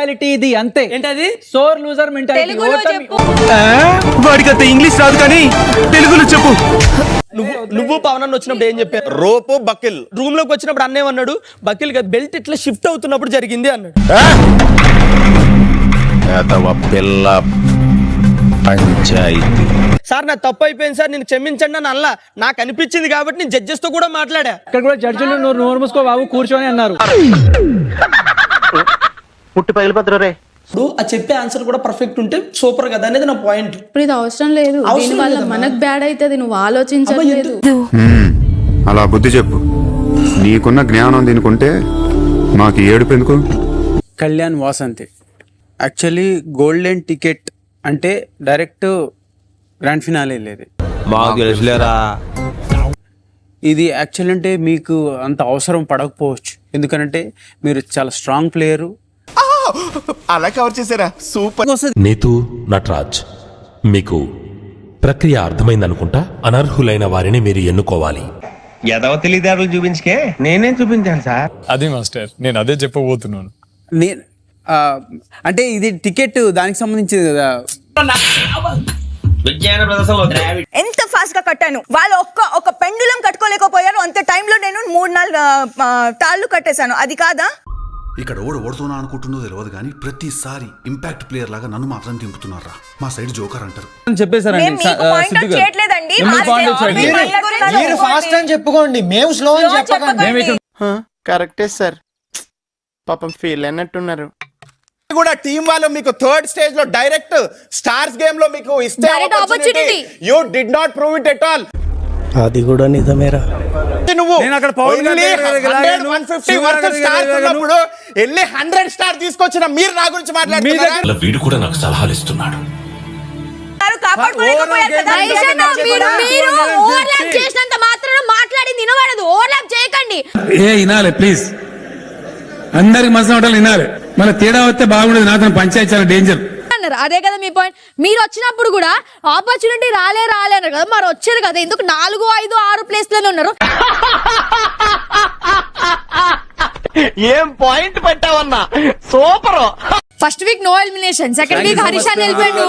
Mentality ఇది అంతే. ఏంటది? Sore loser mentality. వాడికి అంత ఇంగ్లీష్ రాదు కానీ తెలుగులో చెప్పు. నువ్వు పవన్ అన్న వచ్చినప్పుడు ఏం చెప్పారు? Rope buckle. రూమ్ లోకి వచ్చినప్పుడు అన్నేమన్నాడు, బకిల్ బెల్ట్ ఇట్లా షిఫ్ట్ అవుతున్నప్పుడు జరిగింది అన్నాడు. పిల్ల పంచాయతీ. సార్ నా తప్పు అయిపోయింది సార్, నేను క్షమించండి అని అలా నాకు అనిపించింది కాబట్టి నేను జడ్జెస్ తో కూడా మాట్లాడా. ఇక్కడ కూడా జడ్జిలు నోరు మూసుకో బాబు కూర్చొని అన్నారు. పుట్టి పగిలిపోతారు రే. ఇప్పుడు ఆ చెప్పే ఆన్సర్ కూడా పర్ఫెక్ట్ ఉంటే సూపర్ కదా అనేది నా పాయింట్. ఇప్పుడు ఇది అవసరం లేదు, దీనివల్ల మనకు బ్యాడ్ అవుతుంది, నువ్వు ఆలోచించలేదు. అలా బుద్ధి చెప్పు. నీకున్న జ్ఞానం దీనికుంటే మాకు ఏడుపు ఎందుకు? Kalyan Vasanthi actually golden ticket అంటే డైరెక్ట్ గ్రాండ్ ఫినాలే లేదు. మాకు తెలుసులేరా. ఇది యాక్చువల్ అంటే మీకు అంత అవసరం పడకపోవచ్చు, ఎందుకంటే మీరు చాలా స్ట్రాంగ్ ప్లేయరు. అలా కవర్ చేశారా? సూపర్. నీతు నటరాజ్, మీకు ప్రక్రియ అర్థమైందనుకుంటా. అనర్హులైన వారిని మీరు ఎన్నుకోవాలి. ఎదవ తెలివితేటలు చూపించుకే. నేనేం చూపించాను సార్? అది మాస్టర్, నేను అదే చెప్పబోతున్నాను. నేను అంటే ఇది టికెట్ దానికి సంబంధించింది కదా. ఎంత ఫాస్ట్ గా కట్టాను, వాళ్ళు ఒక పెండులం కట్టుకోలేకపోయారు. అంత టైంలో నేను 3-4 తాళ్ళు కట్టేశాను. అది కాదా? ఇక్కడ ఓడుతున్నా అనుకుంటుందో తెలియదు కానీ ప్రతిసారి ఇంపాక్ట్ ప్లేయర్ లాగా నన్ను మాత్రం దింపుతున్నారా. మా సైడ్ జోకర్ అంటారు. చెప్పుకోండి, మేము స్లో అని చెప్పకండి. కరెక్టే సార్, పాపం ఫీల్ అన్నట్టున్నారు. కూడా టీం వాళ్ళు మీకు థర్డ్ స్టేజ్ లో డైరెక్ట్ స్టార్స్ గేమ్ లో మీకు ఇస్తే you did not prove it at all. అది కూడా నిజమేరా. నువ్వు అక్కడ 150 వర్సెస్ స్టార్స్ ఉన్నప్పుడు వెళ్ళి 100 స్టార్ తీసుకొచ్చిన మీరు నా గురించి మాట్లాడుతున్నారు. వీడు కూడా నాకు సలహాలు ఇస్తున్నాడు. మాట్లాడింది వినబడదు, ఓవర్లాప్ చేయకండి. ప్లీజ్ అందరికి మస్తు హోటల్ వినాలి, మళ్ళీ తేడా వస్తే బాగుండదు. నాతో పంచాయతీ చాలా డేంజర్ అన్నారు. అదే కదా మీ పాయింట్. మీరు వచ్చినప్పుడు కూడా ఆపర్చునిటీ రాలే అన్నారు కదా, మరి వచ్చారు కదా, ఎందుకు 4, 5, 6 ప్లేస్లోనే ఉన్నారు? ఏం పాయింట్ పెట్టావన్నా, super. First week no elimination, second week Harish అని వెళ్ళిపోయాడు.